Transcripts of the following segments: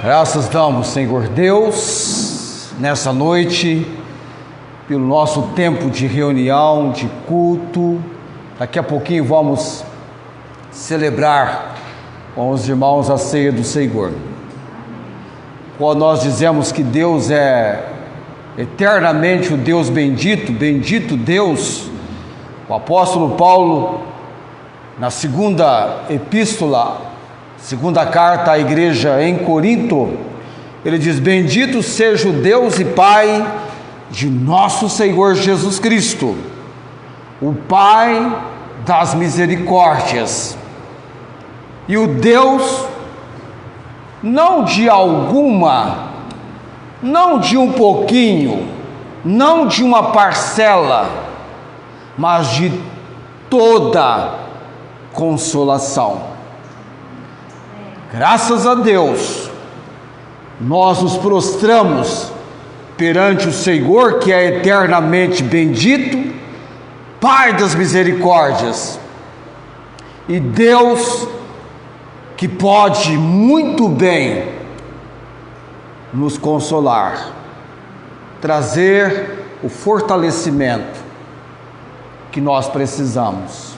Graças damos, Senhor Deus, nessa noite, pelo nosso tempo de reunião, de culto. Daqui a pouquinho vamos celebrar com os irmãos a ceia do Senhor. Quando nós dizemos que Deus é eternamente o Deus bendito, bendito Deus, o apóstolo Paulo, na segunda epístola, segunda carta à igreja em Corinto, ele diz: bendito seja o Deus e Pai de nosso Senhor Jesus Cristo, o Pai das misericórdias, e o Deus não de alguma, não de um pouquinho, não de uma parcela, mas de toda consolação. Graças a Deus, nós nos prostramos perante o Senhor, que é eternamente bendito, Pai das misericórdias, e Deus que pode muito bem nos consolar, trazer o fortalecimento que nós precisamos,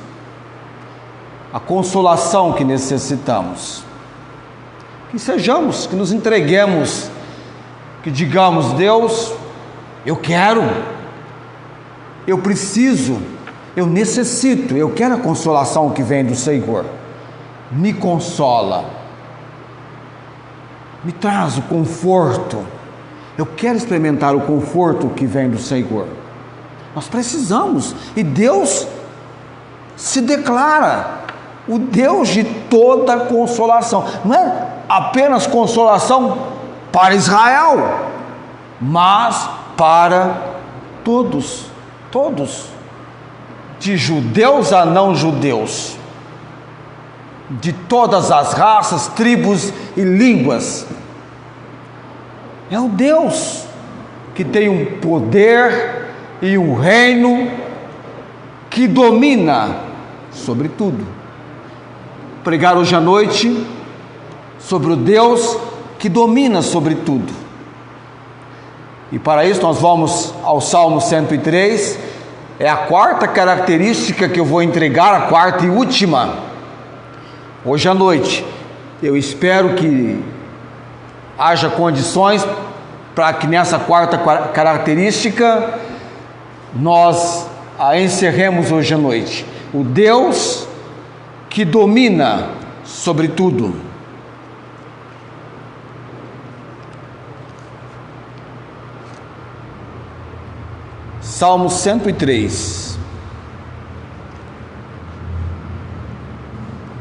a consolação que necessitamos. Que sejamos, que nos entreguemos, que digamos: Deus, eu quero, eu preciso, eu necessito, eu quero a consolação que vem do Senhor. Me consola, me traz o conforto, eu quero experimentar o conforto que vem do Senhor. Nós precisamos, e Deus se declara o Deus de toda consolação. Não é apenas consolação para Israel, mas para todos, de judeus a não judeus, de todas as raças, tribos e línguas. É o Deus que tem um poder e um reino que domina sobre tudo. Pregar hoje à noite sobre o Deus que domina sobre tudo. E para isso nós vamos ao Salmo 103, é a quarta característica que eu vou entregar, a quarta e última, hoje à noite. Eu espero que haja condições para que nessa quarta característica nós a encerremos hoje à noite. O Deus que domina sobre tudo. Salmo 103.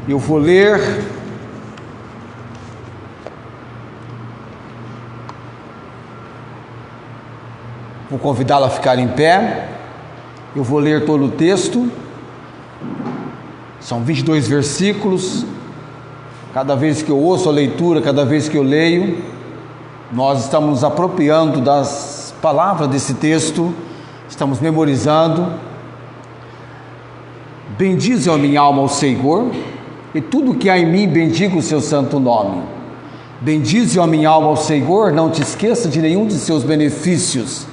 Eu vou ler vou convidá-lo a ficar em pé. Eu vou ler todo o texto. São 22 versículos. Cada vez que eu ouço a leitura, cada vez que eu leio, nós estamos nos apropriando das palavras desse texto, estamos memorizando. Bendize a minha alma ao Senhor, e tudo que há em mim bendiga o seu santo nome. Bendize a minha alma ao Senhor, não te esqueça de nenhum de seus benefícios.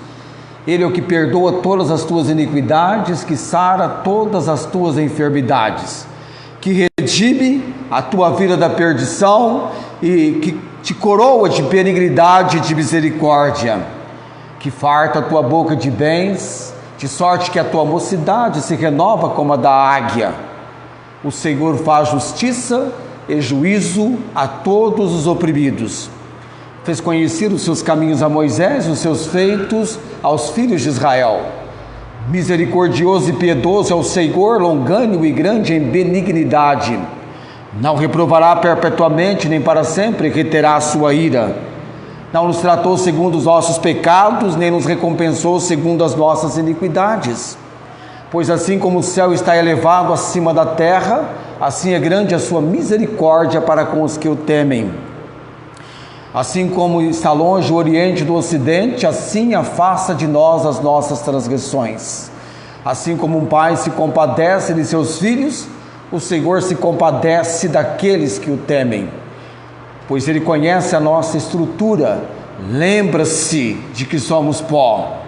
Ele é o que perdoa todas as tuas iniquidades, que sara todas as tuas enfermidades, que redime a tua vida da perdição e que te coroa de benignidade e de misericórdia, que farta a tua boca de bens, de sorte que a tua mocidade se renova como a da águia. O Senhor faz justiça e juízo a todos os oprimidos. Fez conhecer os seus caminhos a Moisés, os seus feitos aos filhos de Israel. Misericordioso e piedoso é o Senhor, longânimo e grande em benignidade. Não reprovará perpetuamente, nem para sempre reterá a sua ira. Não nos tratou segundo os nossos pecados, nem nos recompensou segundo as nossas iniquidades. Pois assim como o céu está elevado acima da terra, assim é grande a sua misericórdia para com os que o temem. Assim como está longe o Oriente do Ocidente, assim afasta de nós as nossas transgressões. Assim como um pai se compadece de seus filhos, o Senhor se compadece daqueles que o temem. pois Ele conhece a nossa estrutura. Lembra-se de que somos pó.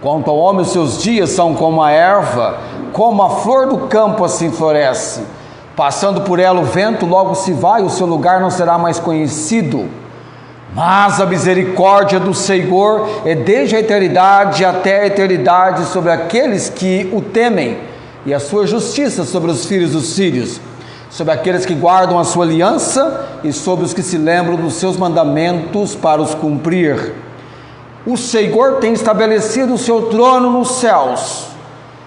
Quanto ao homem, os seus dias são como a erva, como a flor do campo assim floresce. Passando por ela o vento logo se vai, o seu lugar não será mais conhecido. Mas a misericórdia do Senhor é desde a eternidade até a eternidade sobre aqueles que o temem, e a sua justiça sobre os filhos dos filhos, sobre aqueles que guardam a sua aliança e sobre os que se lembram dos seus mandamentos para os cumprir. O Senhor tem estabelecido o seu trono nos céus,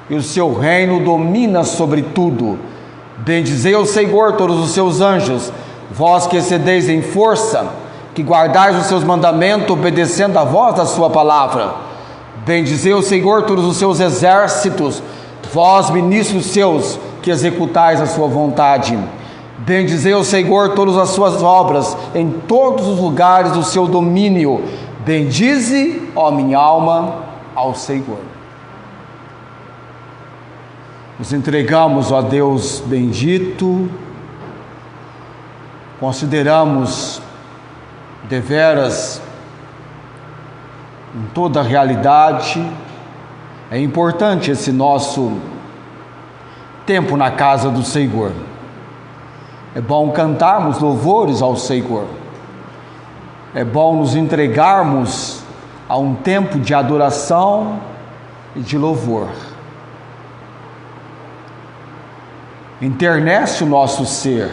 e o seu reino domina sobre tudo. Bendizei ao Senhor todos os seus anjos, vós que excedeis em força, que guardais os seus mandamentos, obedecendo a voz da sua palavra. Bendizei ao Senhor todos os seus exércitos, vós ministros seus, que executais a sua vontade. Bendizei ao Senhor todas as suas obras, em todos os lugares do seu domínio. Bendize, ó minha alma, ao Senhor. Nos entregamos, ó Deus bendito, consideramos deveras, em toda a realidade, é importante esse nosso tempo na casa do Senhor. É bom cantarmos louvores ao Senhor. É bom nos entregarmos a um tempo de adoração e de louvor. Enternece o nosso ser.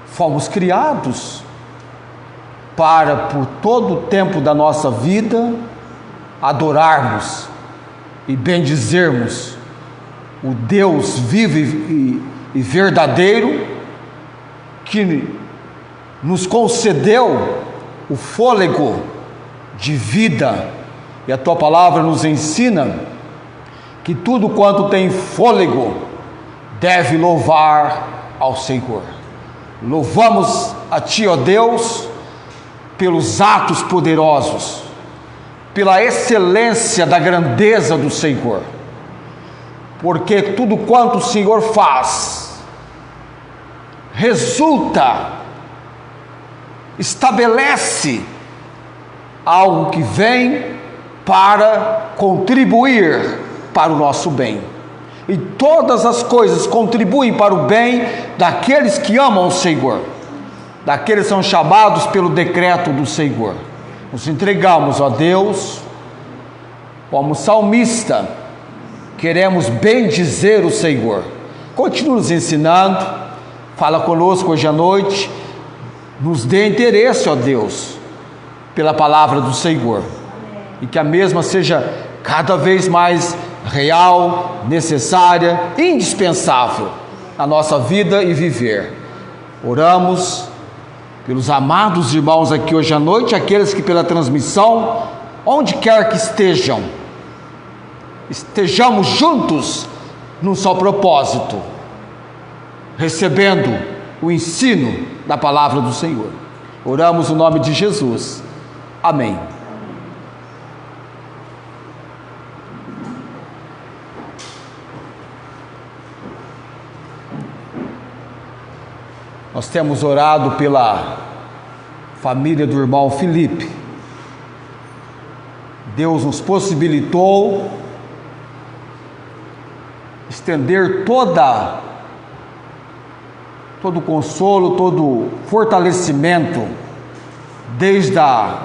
Fomos criados para, por todo o tempo da nossa vida, adorarmos e bendizermos o Deus vivo e verdadeiro, que nos concedeu o fôlego de vida. E a tua palavra nos ensina que tudo quanto tem fôlego deve louvar ao Senhor. Louvamos a ti, ó Deus, pelos atos poderosos, pela excelência da grandeza do Senhor, porque tudo quanto o Senhor faz estabelece algo que vem para contribuir para o nosso bem. E todas as coisas contribuem para o bem daqueles que amam o Senhor, daqueles que são chamados pelo decreto do Senhor. Nos entregamos, ó Deus, como salmista, queremos bendizer o Senhor. Continua nos ensinando, fala conosco hoje à noite, nos dê interesse, ó Deus, pela palavra do Senhor, e que a mesma seja cada vez mais real, necessária, indispensável na nossa vida e viver. Oramos pelos amados irmãos aqui hoje à noite, aqueles que pela transmissão, onde quer que estejamos juntos num só propósito, recebendo o ensino da palavra do Senhor. Oramos no nome de Jesus. Amém. Nós temos orado pela família do irmão Felipe. Deus nos possibilitou estender todo o consolo, todo o fortalecimento, desde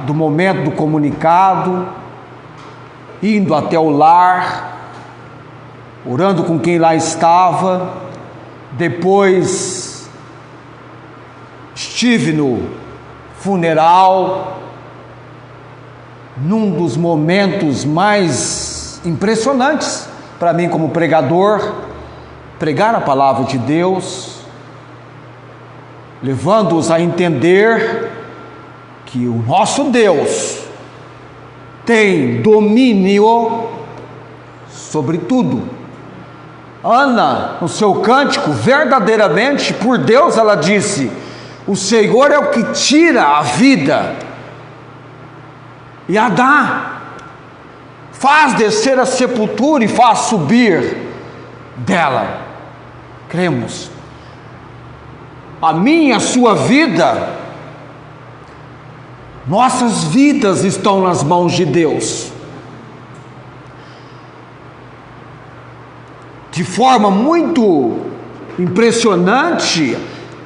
do momento do comunicado, indo até o lar, orando com quem lá estava. Depois estive no funeral, num dos momentos mais impressionantes para mim como pregador, pregar a palavra de Deus, levando-os a entender que o nosso Deus tem domínio sobre tudo. Ana, no seu cântico, verdadeiramente, por Deus, ela disse: o Senhor é o que tira a vida e a dá, faz descer a sepultura e faz subir dela. Cremos. a minha, a sua vida, nossas vidas estão nas mãos de Deus. De forma muito impressionante,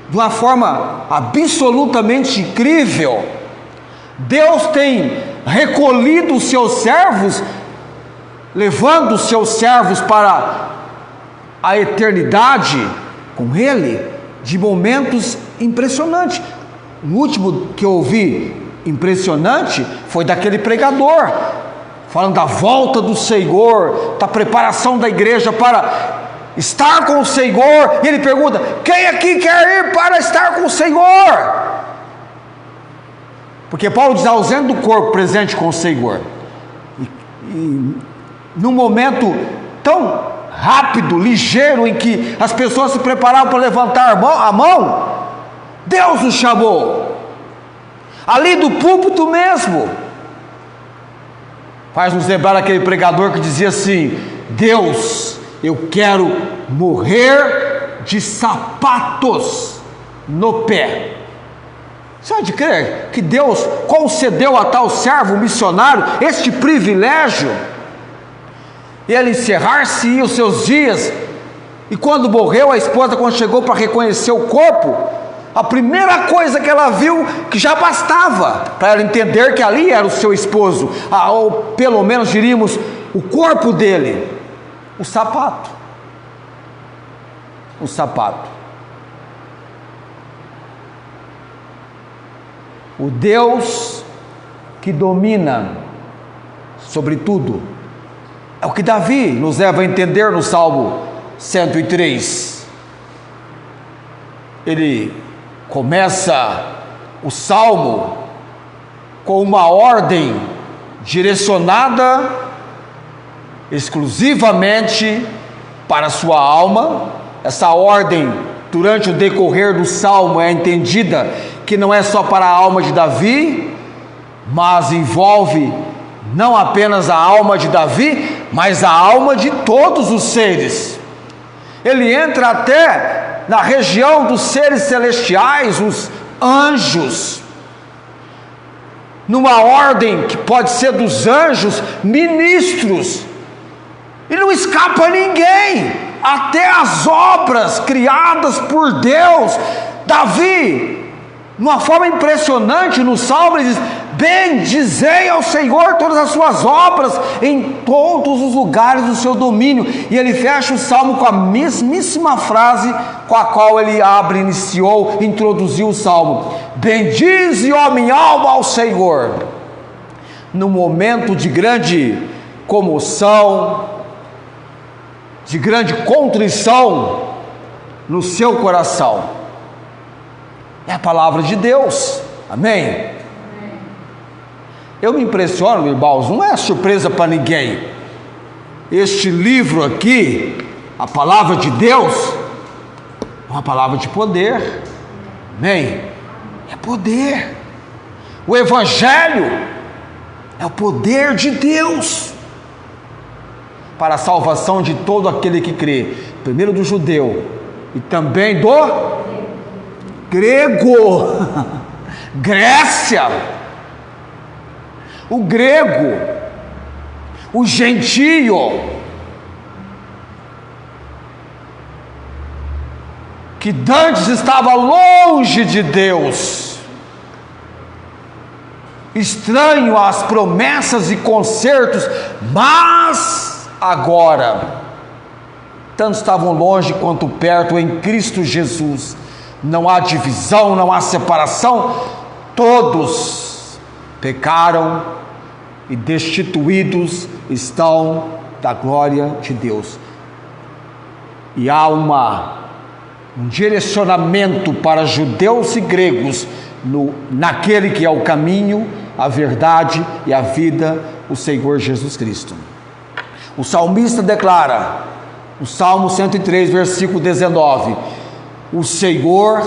de uma forma absolutamente incrível, Deus tem recolhido os seus servos, levando os seus servos para a eternidade com Ele, de momentos impressionantes. O último que eu ouvi impressionante foi daquele pregador, falando da volta do Senhor, da preparação da igreja para estar com o Senhor. E ele pergunta: quem aqui quer ir para estar com o Senhor? Porque Paulo diz: ausente do corpo, presente com o Senhor. E num momento tão rápido, ligeiro, em que as pessoas se preparavam para levantar a mão, Deus os chamou, ali do púlpito mesmo. Faz nos lembrar aquele pregador que dizia assim: Deus, eu quero morrer de sapatos no pé. Você pode crer que Deus concedeu a tal servo missionário este privilégio? Ele encerrar-se os seus dias, e quando morreu, a esposa, quando chegou para reconhecer o corpo, a primeira coisa que ela viu, que já bastava para ela entender que ali era o seu esposo, ou pelo menos diríamos o corpo dele, o sapato. O sapato. O Deus que domina sobre tudo, é o que Davi nos leva a entender no Salmo 103. Ele começa o Salmo com uma ordem direcionada exclusivamente para a sua alma. Essa ordem, durante o decorrer do Salmo, é entendida que não é só para a alma de Davi, mas envolve não apenas a alma de Davi, mas a alma de todos os seres. Ele entra até na região dos seres celestiais, os anjos, numa ordem que pode ser dos anjos, ministros, e não escapa ninguém, até as obras criadas por Deus. Davi, de uma forma impressionante, no Salmo ele diz: bendizei ao Senhor todas as suas obras em todos os lugares do seu domínio. E ele fecha o Salmo com a mesmíssima frase com a qual ele introduziu o Salmo: bendize, ó minha alma, ao Senhor. No momento de grande comoção, de grande contrição no seu coração, é a palavra de Deus. Amém? Eu me impressiono, irmãos, não é surpresa para ninguém. Este livro aqui, a palavra de Deus, é uma palavra de poder. Amém? É poder. O Evangelho é o poder de Deus para a salvação de todo aquele que crê, primeiro do judeu e também do grego. Grécia, o grego, o gentio, que dantes estava longe de Deus, estranho às promessas e concertos, mas agora, tanto estavam longe quanto perto em Cristo Jesus. Não há divisão, não há separação, todos pecaram e destituídos estão da glória de Deus. E há um direcionamento para judeus e gregos naquele que é o caminho, a verdade e a vida, o Senhor Jesus Cristo. O salmista declara, o Salmo 103, versículo 19: o Senhor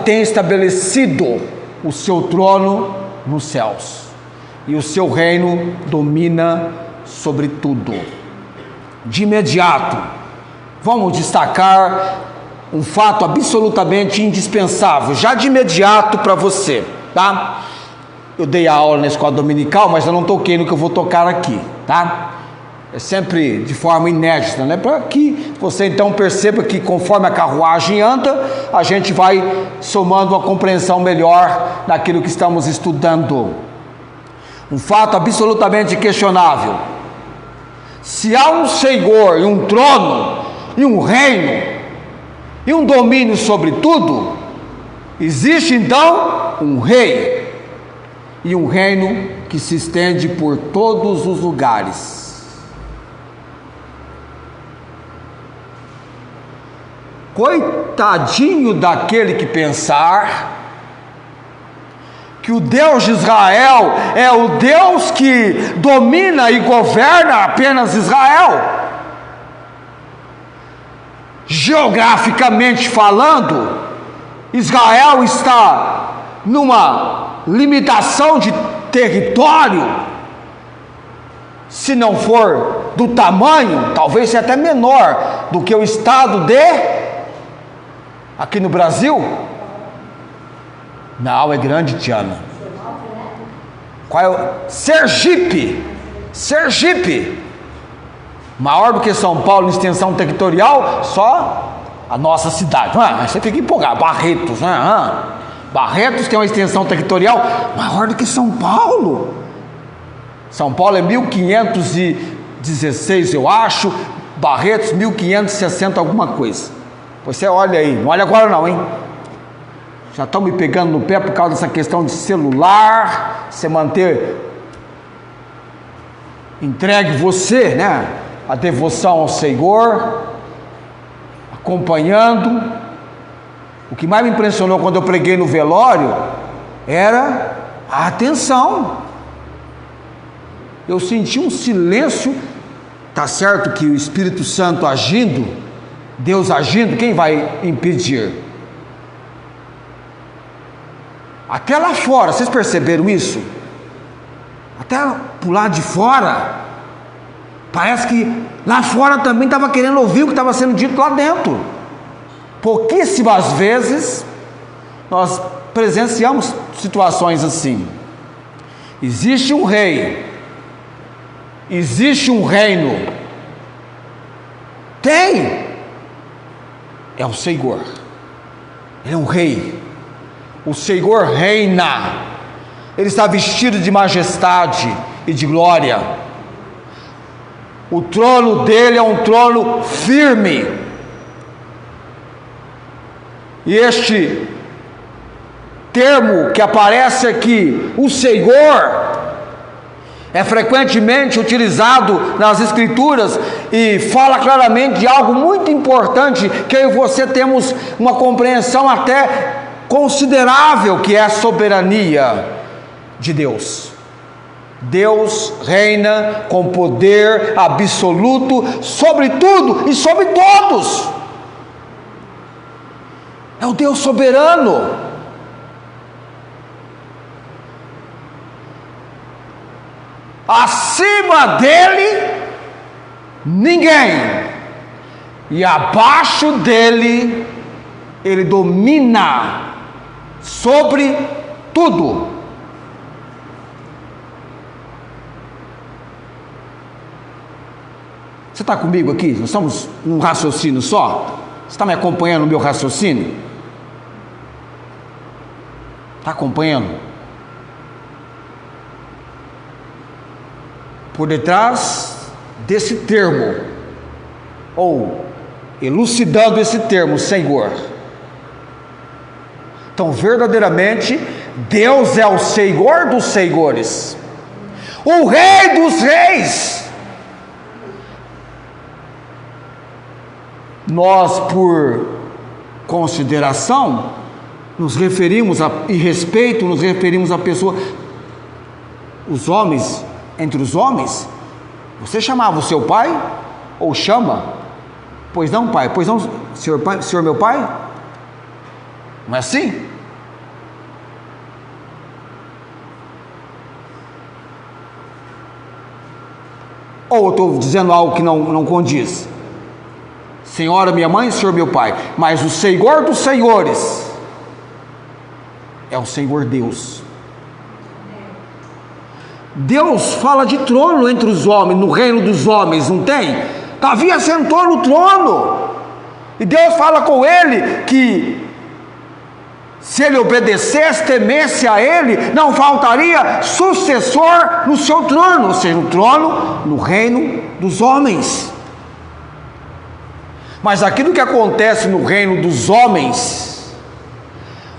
tem estabelecido o seu trono nos céus, e o seu reino domina sobre tudo. De imediato, vamos destacar um fato absolutamente indispensável, já de imediato para você, tá? Eu dei a aula na escola dominical, mas eu não toquei no que eu vou tocar aqui, tá? É sempre de forma inédita, né? Para que você então perceba que conforme a carruagem anda, a gente vai somando uma compreensão melhor daquilo que estamos estudando. Um fato absolutamente questionável: se há um Senhor e um trono e um reino e um domínio sobre tudo, existe então um rei e um reino que se estende por todos os lugares. Coitadinho daquele que pensar que o Deus de Israel é o Deus que domina e governa apenas Israel. Geograficamente falando, Israel está numa limitação de território, se não for do tamanho, talvez seja até menor do que o estado aqui no Brasil. Não, é grande, Tiana. Qual é o? Sergipe. Maior do que São Paulo em extensão territorial, só a nossa cidade. Você fica empolgado. Barretos, né? Barretos tem uma extensão territorial maior do que São Paulo. São Paulo é 1516, eu acho. Barretos, 1560 alguma coisa. Você olha aí, não olha agora não, hein? Já estão me pegando no pé por causa dessa questão de celular, você manter entregue você, né? A devoção ao Senhor, acompanhando. O que mais me impressionou quando eu preguei no velório era a atenção. Eu senti um silêncio. Tá certo que o Espírito Santo agindo, Deus agindo, quem vai impedir? Até lá fora, vocês perceberam isso? Até por lado de fora, parece que lá fora também estava querendo ouvir o que estava sendo dito lá dentro. Pouquíssimas vezes nós presenciamos situações assim. Existe um rei, existe um reino, tem, é o Senhor, ele é um rei, o Senhor reina, ele está vestido de majestade e de glória, o trono dele é um trono firme, e este termo que aparece aqui, o Senhor, é frequentemente utilizado nas Escrituras e fala claramente de algo muito importante que eu e você temos uma compreensão até considerável, que é a soberania de Deus. Deus reina com poder absoluto sobre tudo e sobre todos. É o Deus soberano. Acima dele, ninguém, e abaixo dele, ele domina sobre tudo. Você está comigo aqui? Nós estamos num raciocínio só? Você está me acompanhando no meu raciocínio? Está acompanhando? Por detrás desse termo, ou elucidando esse termo, Senhor. Então, verdadeiramente, Deus é o Senhor dos senhores, o Rei dos reis. Nós, por consideração, nos referimos e respeito, nos referimos à pessoa, os homens. Entre os homens, você chamava o seu pai? Ou chama? Pois não, pai? Pois não, senhor, pai, senhor meu pai? Não é assim? Ou eu estou dizendo algo que não condiz? Senhora minha mãe, Senhor meu pai. Mas o Senhor dos senhores é o Senhor Deus. Deus fala de trono entre os homens, no reino dos homens, não tem? Davi assentou no trono, e Deus fala com ele que se ele obedecesse, temesse a ele, não faltaria sucessor no seu trono, ou seja, no trono, no reino dos homens. Mas aquilo que acontece no reino dos homens,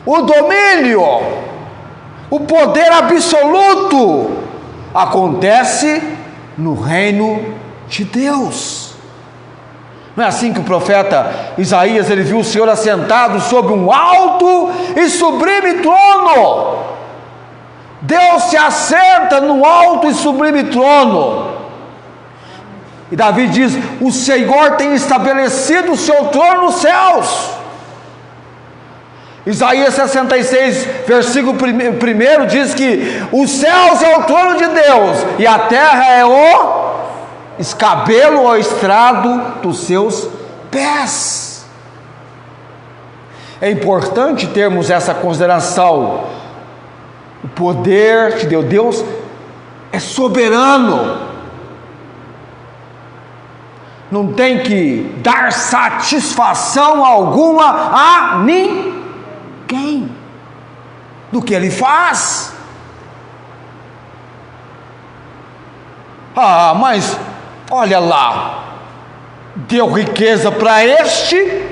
o domínio, o poder absoluto, acontece no reino de Deus. Não é assim que o profeta Isaías, ele viu o Senhor assentado sobre um alto e sublime trono. Deus se assenta no alto e sublime trono. E Davi diz: o Senhor tem estabelecido o seu trono nos céus. Isaías 66, versículo 1 diz que os céus é o trono de Deus, e a terra é o escabelo ou estrado dos seus pés. É importante termos essa consideração. O poder de Deus é soberano. Não tem que dar satisfação alguma a ninguém do que ele faz. Ah, mas olha lá, deu riqueza para este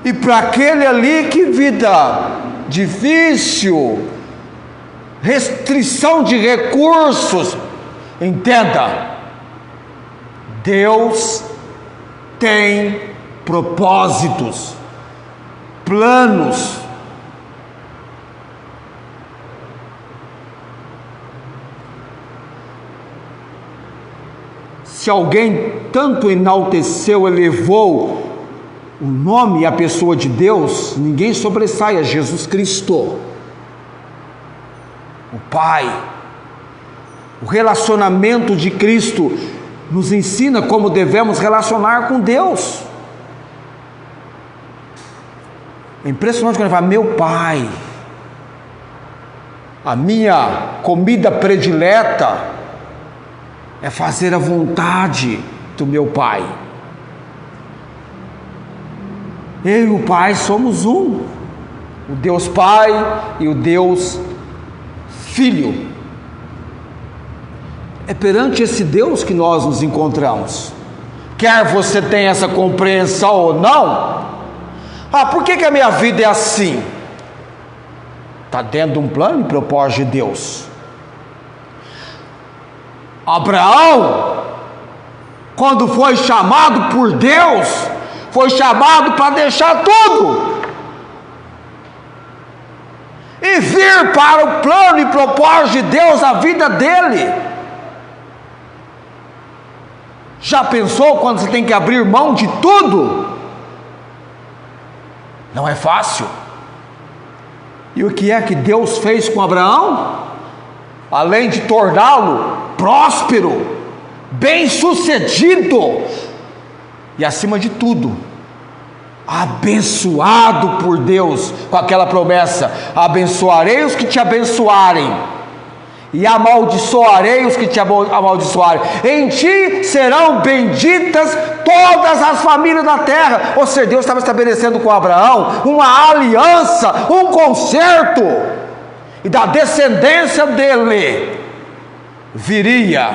e para aquele ali, que vida difícil, restrição de recursos. Entenda, Deus tem propósitos, planos. Se alguém tanto enalteceu, elevou o nome e a pessoa de Deus, ninguém sobressai a Jesus Cristo, o Pai. O relacionamento de Cristo nos ensina como devemos relacionar com Deus. É impressionante quando ele fala: meu Pai, a minha comida predileta é fazer a vontade do meu Pai. Eu e o Pai somos um, o Deus Pai e o Deus Filho. É perante esse Deus que nós nos encontramos. Quer você tenha essa compreensão ou não. Ah, por que a minha vida é assim? Está dentro de um plano e propósito de Deus. Abraão, quando foi chamado por Deus, foi chamado para deixar tudo e vir para o plano e propósito de Deus a vida dele. Já pensou quando você tem que abrir mão de tudo? Não é fácil. E o que é que Deus fez com Abraão? Além de torná-lo próspero, bem-sucedido e, acima de tudo, abençoado por Deus, com aquela promessa: abençoarei os que te abençoarem e amaldiçoarei os que te amaldiçoarem. Em ti serão benditas todas as famílias da terra. Ou seja, Deus estava estabelecendo com Abraão uma aliança, um concerto, e da descendência dele viria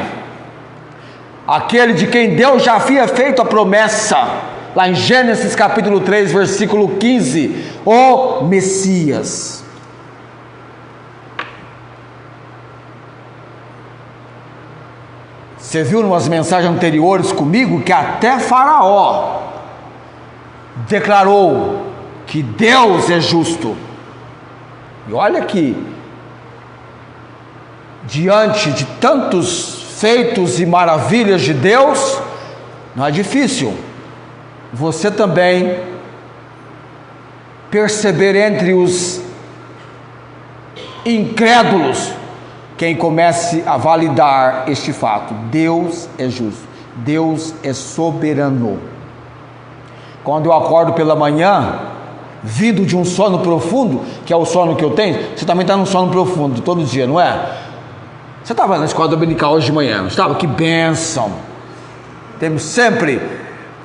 aquele de quem Deus já havia feito a promessa, lá em Gênesis capítulo 3, versículo 15, o Messias. Você viu nas mensagens anteriores comigo que até Faraó declarou que Deus é justo. E olha que, diante de tantos feitos e maravilhas de Deus, não é difícil você também perceber entre os incrédulos quem comece a validar este fato: Deus é justo, Deus é soberano. Quando eu acordo pela manhã, vindo de um sono profundo, que é o sono que eu tenho, você também está num sono profundo todo dia, não é? Você estava na escola dominical hoje de manhã, não estava? Que bênção! Temos sempre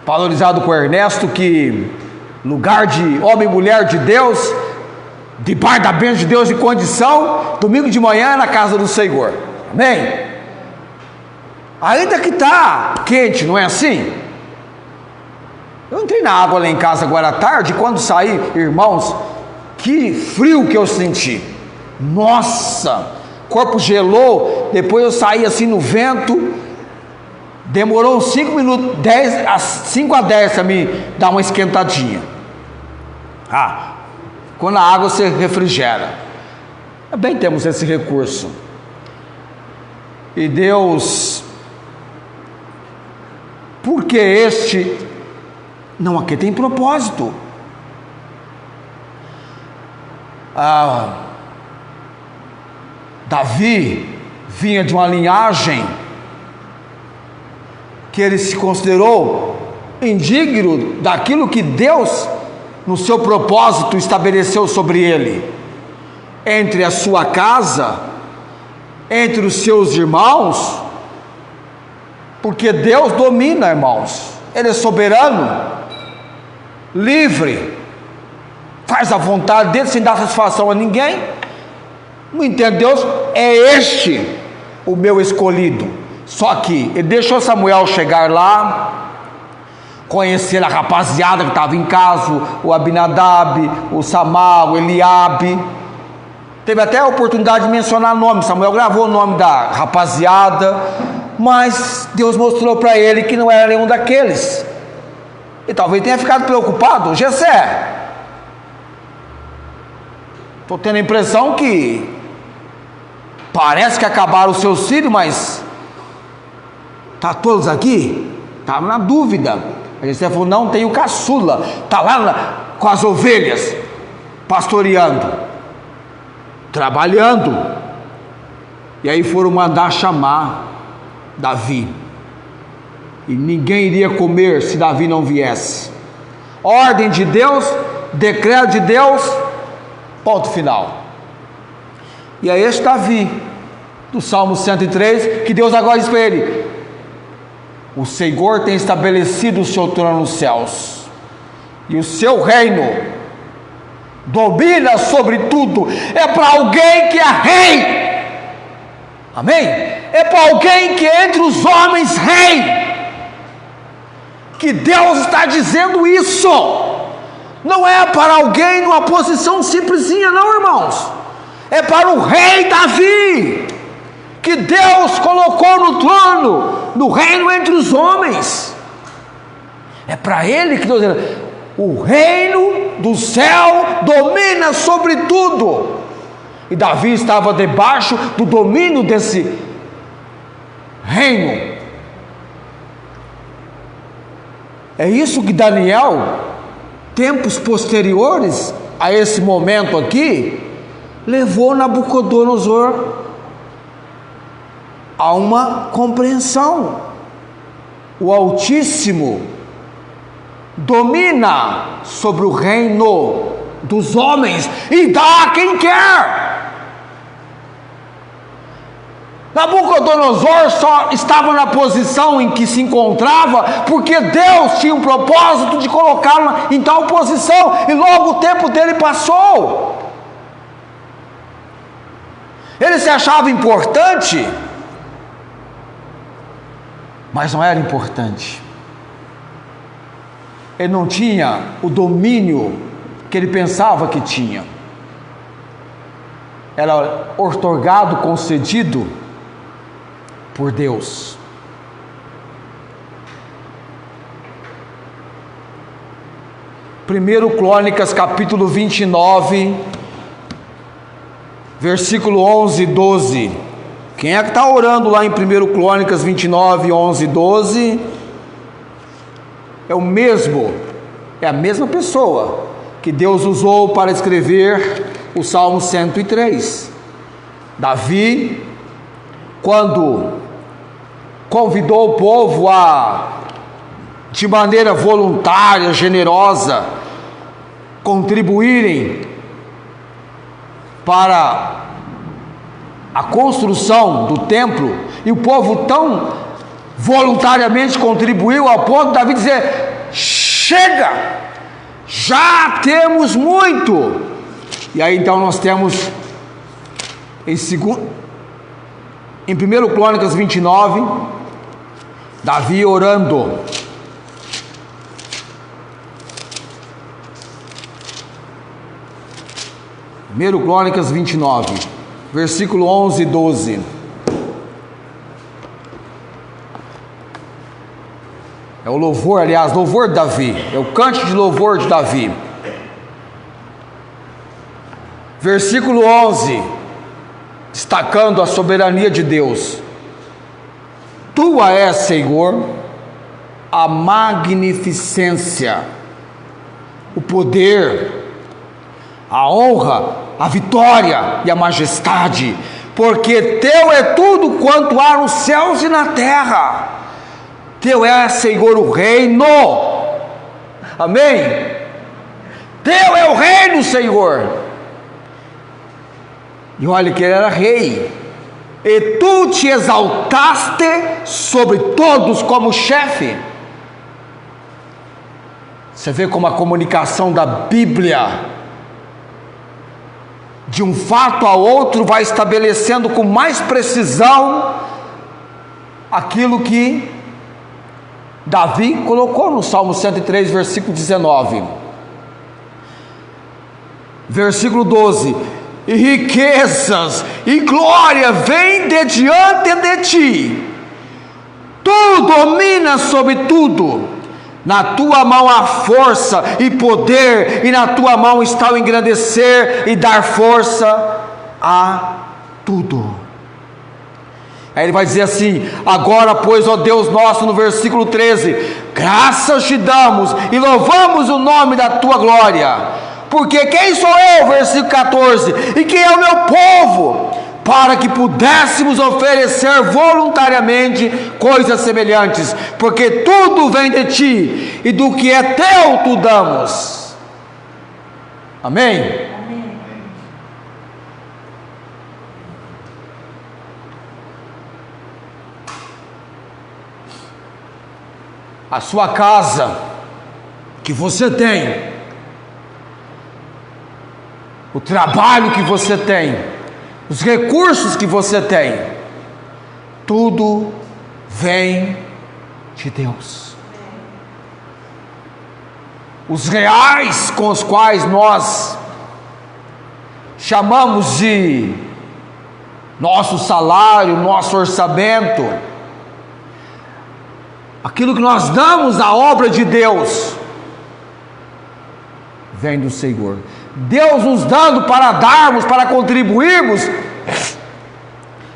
valorizado com o Ernesto que lugar de homem e mulher de Deus, debaixo da bênção de Deus e condição, domingo de manhã é na casa do Senhor. Amém? Ainda que está quente, não é assim? Eu entrei na água lá em casa agora à tarde, quando saí, irmãos, que frio que eu senti. Nossa, corpo gelou, depois eu saí assim no vento, demorou uns 5 minutos, 5 a 10 para me dar uma esquentadinha. Quando a água se refrigera. Bem, temos esse recurso. E Deus, porque não, aqui tem propósito. Davi vinha de uma linhagem que ele se considerou indigno daquilo que Deus, no seu propósito, estabeleceu sobre ele, entre a sua casa, entre os seus irmãos, porque Deus domina, irmãos, Ele é soberano, livre, faz a vontade dele sem dar satisfação a ninguém. Não entende? Deus é este o meu escolhido. Só que ele deixou Samuel chegar lá, conhecer a rapaziada que estava em casa, o Abinadab, o Samar, o Eliabe. Teve até a oportunidade de mencionar nome. Samuel gravou o nome da rapaziada, mas Deus mostrou para ele que não era nenhum daqueles. E talvez tenha ficado preocupado. Jessé, estou tendo a impressão que parece que acabaram os seus filhos, mas está todos aqui? Estava na dúvida. A Jessé falou: não, tem o caçula, está lá com as ovelhas, pastoreando, trabalhando. E aí foram mandar chamar Davi, e ninguém iria comer se Davi não viesse. Ordem de Deus, decreto de Deus, ponto final. E é este Davi, do Salmo 103, que Deus agora diz para ele: o Senhor tem estabelecido o seu trono nos céus, e o seu reino domina sobre tudo. É para alguém que é rei, amém? É para alguém que é entre os homens rei, que Deus está dizendo isso. Não é para alguém numa posição simplesinha, não, irmãos. É para o rei Davi, que Deus colocou no trono, no reino entre os homens. É para ele que Deus diz: o reino do céu domina sobre tudo. E Davi estava debaixo do domínio desse reino. É isso que Daniel, tempos posteriores a esse momento aqui, levou Nabucodonosor a uma compreensão. O Altíssimo domina sobre o reino dos homens e dá a quem quer. Nabucodonosor só estava na posição em que se encontrava porque Deus tinha um propósito de colocá-lo em tal posição, e logo o tempo dele passou. Ele se achava importante, mas não era importante. Ele não tinha o domínio que ele pensava que tinha. Era outorgado, concedido por Deus. Primeiro Crônicas, capítulo 29, versículo 11 e 12. Quem é que está orando lá em 1 Crônicas 29, 11 e 12? É o mesmo, é a mesma pessoa que Deus usou para escrever o Salmo 103. Davi, quando convidou o povo a, de maneira voluntária, generosa, contribuírem para a construção do templo, e o povo tão voluntariamente contribuiu ao ponto de Davi dizer: chega, já temos muito. E aí então nós temos em 1 Crônicas 29, Davi orando. Primeiro Crônicas 29, versículo 11 e 12. É o louvor, aliás, louvor de Davi, é o cântico de louvor de Davi. Versículo 11, destacando a soberania de Deus: Tua é, Senhor, a magnificência, o poder, a honra, a vitória e a majestade, porque Teu é tudo quanto há nos céus e na terra. Teu é, Senhor, o reino. Amém? Teu é o reino, Senhor. E olha que ele era rei. E Tu te exaltaste sobre todos como chefe. Você vê como a comunicação da Bíblia, de um fato a outro, vai estabelecendo com mais precisão aquilo que Davi colocou no Salmo 103, versículo 19. Versículo 12: E riquezas e glória vêm de diante de Ti, Tu dominas sobre tudo, na Tua mão há força e poder, e na Tua mão está o engrandecer e dar força a tudo. Aí ele vai dizer assim: agora, pois, ó Deus nosso, no versículo 13, graças te damos e louvamos o nome da Tua glória, porque quem sou eu, versículo 14, e quem é o meu povo, para que pudéssemos oferecer voluntariamente coisas semelhantes, porque tudo vem de Ti, e do que é Teu Tu damos. Amém? A sua casa que você tem, o trabalho que você tem, os recursos que você tem, tudo vem de Deus. Os reais com os quais nós chamamos de nosso salário, nosso orçamento, aquilo que nós damos à obra de Deus, vem do Senhor. Deus nos dando para darmos, para contribuirmos,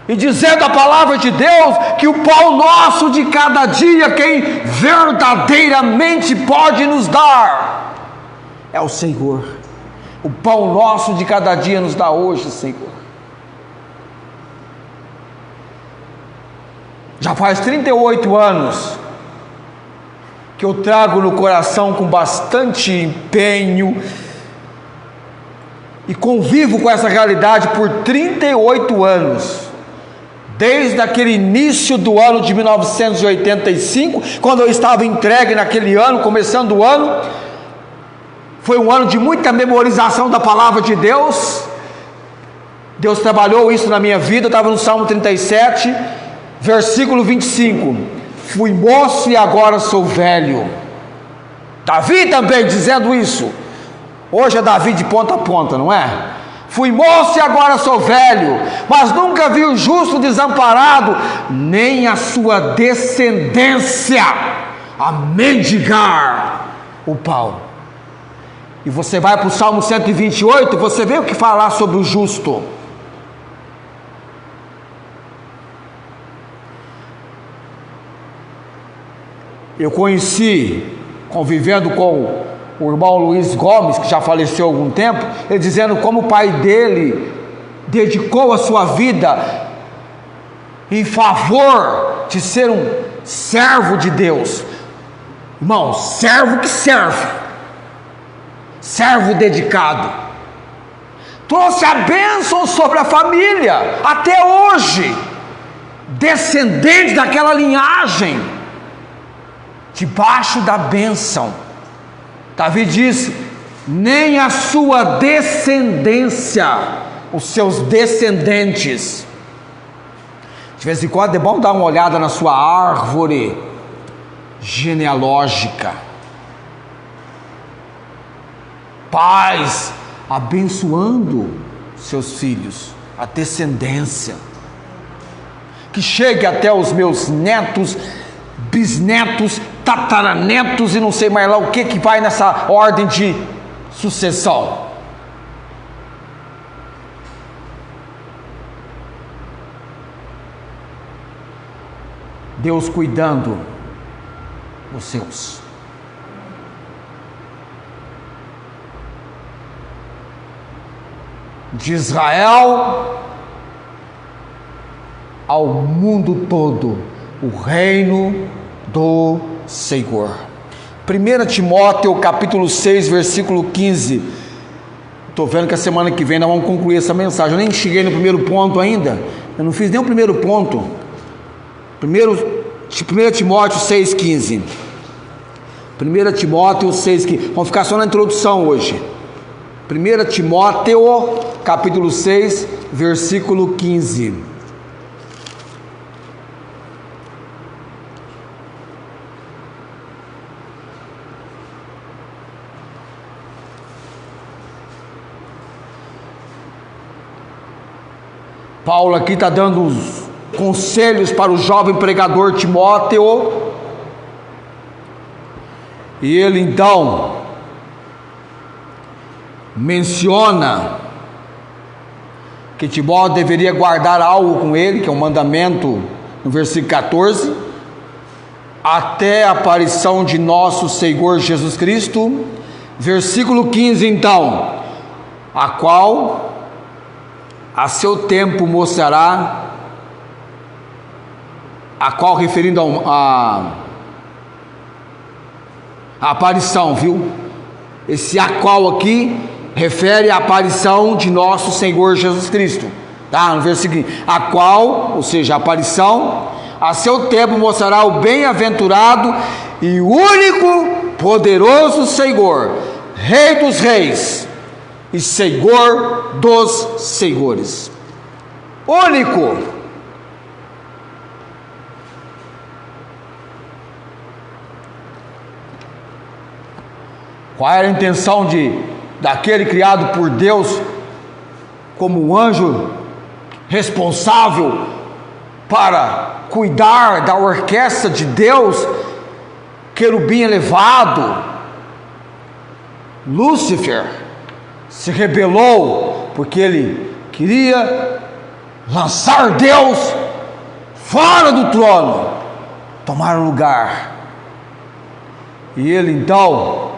e dizendo a palavra de Deus que o pão nosso de cada dia, quem verdadeiramente pode nos dar, é o Senhor. O pão nosso de cada dia nos dá hoje, Senhor. Já faz 38 anos que eu trago no coração com bastante empenho e convivo com essa realidade por 38 anos, desde aquele início do ano de 1985, quando eu estava entregue naquele ano, começando o ano. Foi um ano de muita memorização da palavra de Deus. Deus trabalhou isso na minha vida. Eu estava no Salmo 37, versículo 25: fui moço e agora sou velho. Davi também dizendo isso. Hoje é Davi de ponta a ponta, não é? Fui moço e agora sou velho, mas nunca vi o justo desamparado, nem a sua descendência a mendigar o pão. E você vai para o Salmo 128, você vê o que falar sobre o justo. Eu conheci, convivendo com o irmão Luiz Gomes, que já faleceu há algum tempo, ele dizendo como o pai dele dedicou a sua vida em favor de ser um servo de Deus. Irmão, servo que serve, servo dedicado, trouxe a bênção sobre a família, até hoje, descendente daquela linhagem, debaixo da bênção. Davi disse: nem a sua descendência, os seus descendentes. De vez em quando é bom dar uma olhada na sua árvore genealógica. Pais abençoando seus filhos, a descendência, que chegue até os meus netos, bisnetos, tataranetos e não sei mais lá o que vai nessa ordem de sucessão. Deus cuidando dos seus. De Israel ao mundo todo, o reino do Senhor. 1 Timóteo capítulo 6, versículo 15. Estou vendo que a semana que vem nós vamos concluir essa mensagem. Eu nem cheguei no primeiro ponto ainda. Eu não fiz nem o primeiro ponto. 1 Timóteo 6, 15. 1 Timóteo 6, 15. Vamos ficar só na introdução hoje. 1 Timóteo capítulo 6, versículo 15. Paulo aqui está dando os conselhos para o jovem pregador Timóteo, e ele então menciona que Timóteo deveria guardar algo com ele, que é um mandamento, no versículo 14, até a aparição de nosso Senhor Jesus Cristo. Versículo 15 então, a qual a seu tempo mostrará, a qual referindo a aparição, viu? Esse a qual aqui refere à aparição de nosso Senhor Jesus Cristo, tá? No versículo, a qual, ou seja, a aparição, a seu tempo mostrará o bem-aventurado e único poderoso Senhor, Rei dos reis e Senhor dos senhores. Único. Qual era a intenção daquele criado por Deus como um anjo responsável para cuidar da orquestra de Deus, querubim elevado? Lúcifer se rebelou porque ele queria lançar Deus fora do trono, tomar um lugar. E ele então,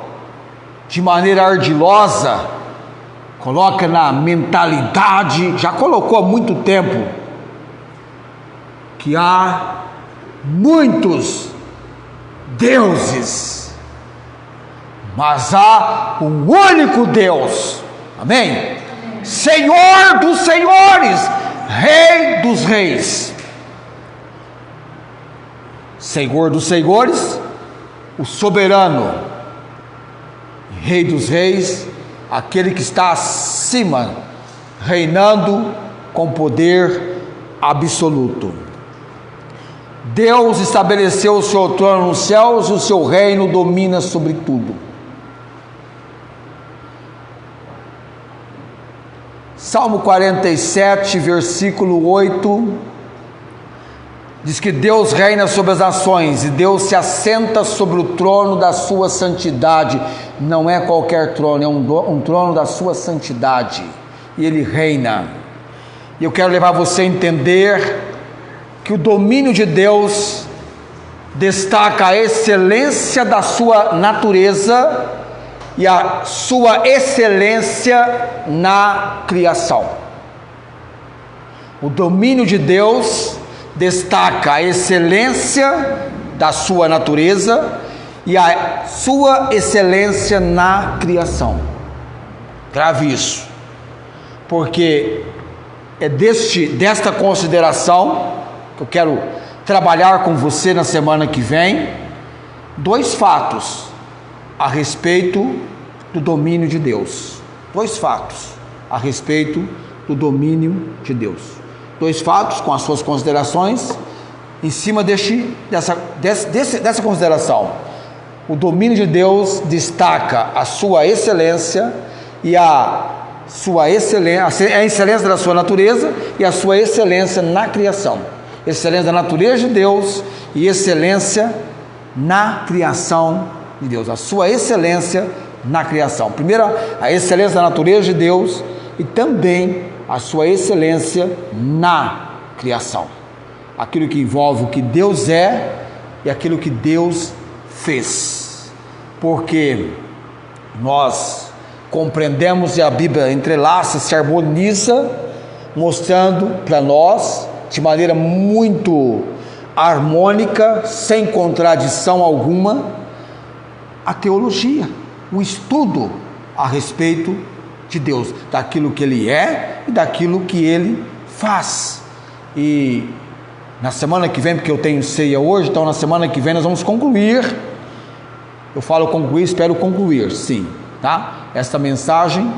de maneira ardilosa, coloca na mentalidade, já colocou há muito tempo, que há muitos deuses, mas há um único Deus, amém? Senhor dos senhores, Rei dos reis. Senhor dos senhores, o soberano, Rei dos reis, aquele que está acima, reinando com poder absoluto. Deus estabeleceu o seu trono nos céus e o seu reino domina sobre tudo. Salmo 47, versículo 8, diz que Deus reina sobre as nações e Deus se assenta sobre o trono da sua santidade. Não é qualquer trono, é um trono da sua santidade, e Ele reina. E eu quero levar você a entender que o domínio de Deus destaca a excelência da sua natureza e a sua excelência na criação. O domínio de Deus destaca a excelência da sua natureza e a sua excelência na criação. Grave isso, porque é desta consideração que eu quero trabalhar com você na semana que vem, dois fatos a respeito do domínio de Deus. Dois fatos a respeito do domínio de Deus. Dois fatos com as suas considerações em cima dessa consideração. O domínio de Deus destaca a sua excelência e a excelência da sua natureza e a sua excelência na criação. Excelência da natureza de Deus e excelência na criação de Deus. A sua excelência na criação. Primeiro, a excelência da natureza de Deus e também a sua excelência na criação. Aquilo que envolve o que Deus é e aquilo que Deus fez. Porque nós compreendemos e a Bíblia entrelaça, se harmoniza, mostrando para nós, de maneira muito harmônica, sem contradição alguma, a teologia, o estudo a respeito de Deus, daquilo que Ele é e daquilo que Ele faz. E na semana que vem, porque eu tenho ceia hoje, então na semana que vem nós vamos concluir. Eu falo concluir, espero concluir, sim, tá? Esta mensagem,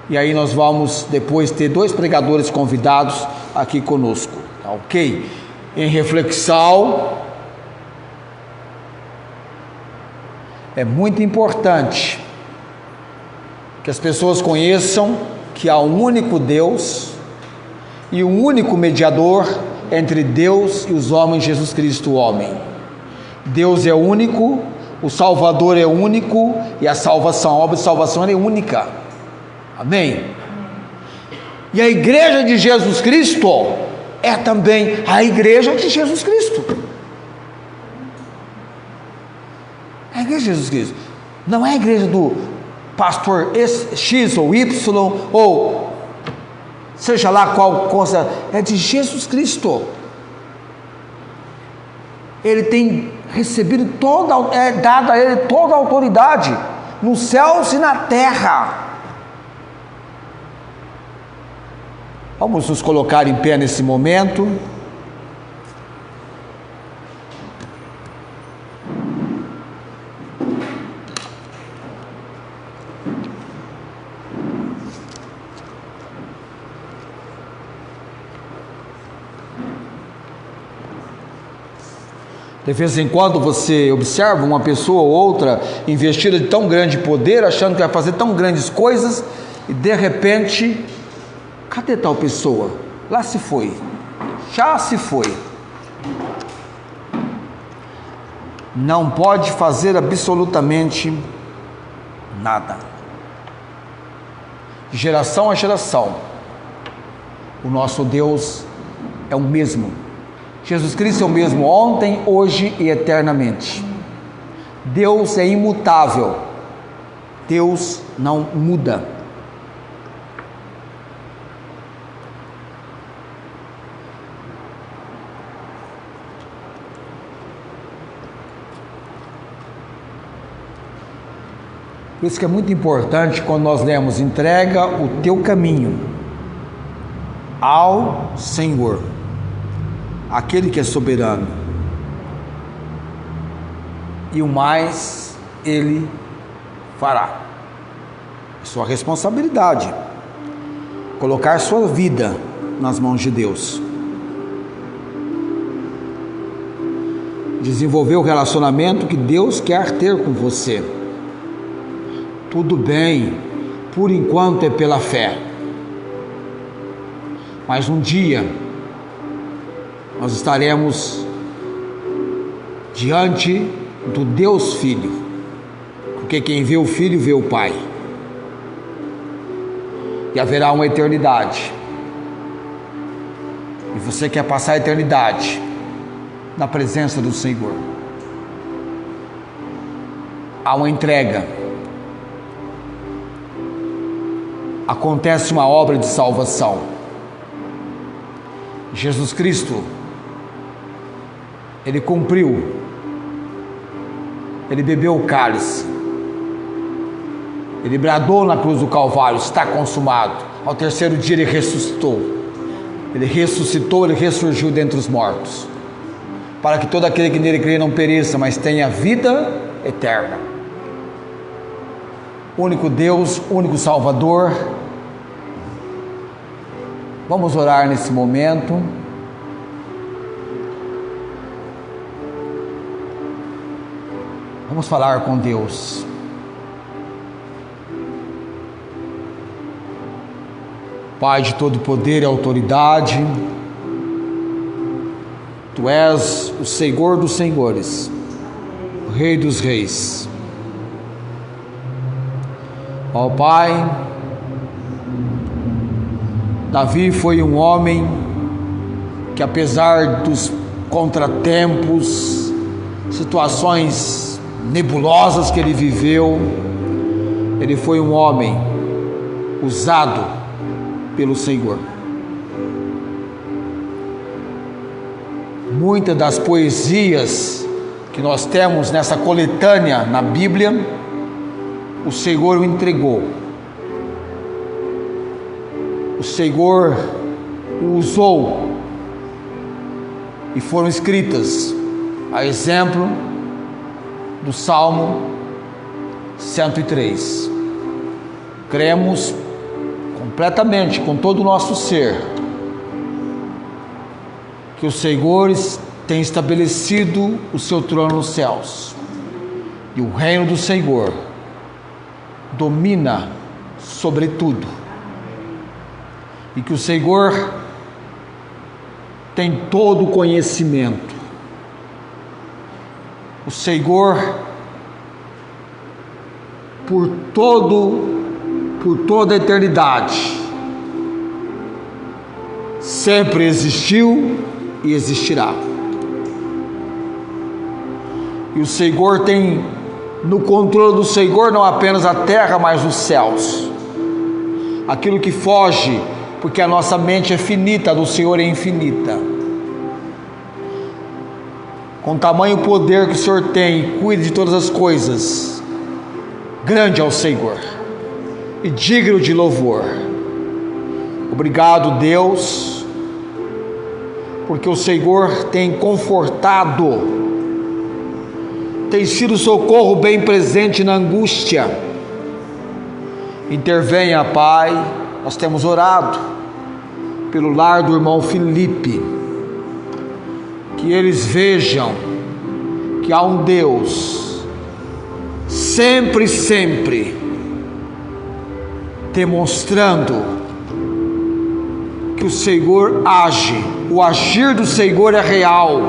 e aí nós vamos depois ter dois pregadores convidados aqui conosco, tá ok? Em reflexão, é muito importante que as pessoas conheçam que há um único Deus e um único mediador entre Deus e os homens, Jesus Cristo, o homem. Deus é único, o Salvador é único e a salvação, a obra de salvação é única. Amém? E a igreja de Jesus Cristo é também a igreja de Jesus Cristo. A igreja de Jesus Cristo não é a igreja do pastor X ou Y, ou seja lá qual coisa, é de Jesus Cristo. Ele tem recebido dada a ele toda a autoridade nos céus e na terra. Vamos nos colocar em pé nesse momento. De vez em quando você observa uma pessoa ou outra investida de tão grande poder, achando que vai fazer tão grandes coisas, e de repente, cadê tal pessoa? Lá se foi, já se foi. Não pode fazer absolutamente nada. De geração a geração, o nosso Deus é o mesmo. Jesus Cristo é o mesmo ontem, hoje e eternamente. Deus é imutável. Deus não muda. Por isso que é muito importante quando nós lemos: entrega o teu caminho ao Senhor, aquele que é soberano, e o mais Ele fará. É sua responsabilidade colocar sua vida nas mãos de Deus, desenvolver o relacionamento que Deus quer ter com você. Tudo bem, por enquanto é pela fé, mas um dia nós estaremos diante do Deus Filho, porque quem vê o Filho vê o Pai, e haverá uma eternidade, e você quer passar a eternidade na presença do Senhor. Há uma entrega, acontece uma obra de salvação. Jesus Cristo Ele cumpriu. Ele bebeu o cálice. Ele bradou na cruz do Calvário: está consumado. Ao terceiro dia ele ressuscitou. Ele ressuscitou, ele ressurgiu dentre os mortos, para que todo aquele que nele crê não pereça, mas tenha vida eterna. Único Deus, único Salvador. Vamos orar nesse momento. Vamos falar com Deus. Pai de todo poder e autoridade, Tu és o Senhor dos senhores, o Rei dos reis. Ó Pai, Davi foi um homem que, apesar dos contratempos, situações nebulosas que ele viveu, ele foi um homem usado pelo Senhor. Muitas das poesias que nós temos nessa coletânea na Bíblia, o Senhor o entregou. O Senhor o usou e foram escritas a exemplo do Salmo 103. Cremos completamente, com todo o nosso ser, que o Senhor tem estabelecido o seu trono nos céus, e o reino do Senhor domina sobre tudo, e que o Senhor tem todo o conhecimento. O Senhor, por toda a eternidade, sempre existiu e existirá. E o Senhor tem no controle do Senhor não apenas a terra, mas os céus. Aquilo que foge, porque a nossa mente é finita, a do Senhor é infinita. Com tamanho poder que o Senhor tem, cuide de todas as coisas. Grande é o Senhor e digno de louvor. Obrigado, Deus, porque o Senhor tem confortado, tem sido socorro bem presente na angústia. Intervenha, Pai. Nós temos orado pelo lar do irmão Felipe, que eles vejam que há um Deus sempre demonstrando que o Senhor age, o agir do Senhor é real.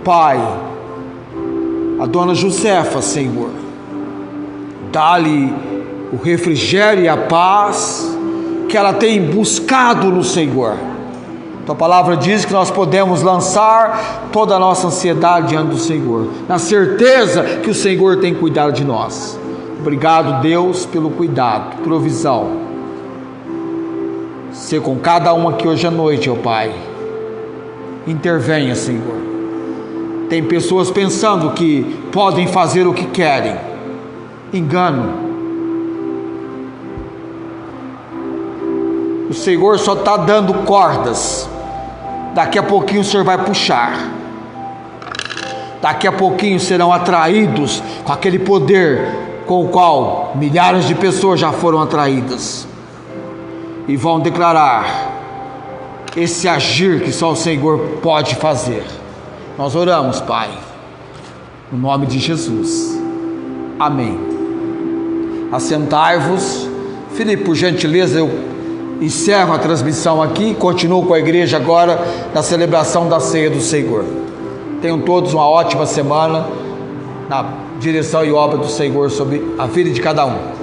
Pai, a dona Josefa, Senhor, dá-lhe o refrigério e a paz que ela tem buscado no Senhor. Tua palavra diz que nós podemos lançar toda a nossa ansiedade diante do Senhor, na certeza que o Senhor tem cuidado de nós. Obrigado, Deus, pelo cuidado, provisão. Ser com cada um aqui hoje à noite, ó Pai. Intervenha, Senhor. Tem pessoas pensando que podem fazer o que querem. Engano. O Senhor só está dando cordas. Daqui a pouquinho o Senhor vai puxar. Daqui a pouquinho serão atraídos com aquele poder com o qual milhares de pessoas já foram atraídas, e vão declarar esse agir que só o Senhor pode fazer. Nós oramos, Pai, no nome de Jesus. Amém. Assentai-vos. Felipe, por gentileza, eu encerro a transmissão aqui e continuo com a igreja agora na celebração da ceia do Senhor. Tenham todos uma ótima semana na direção e obra do Senhor sobre a vida de cada um.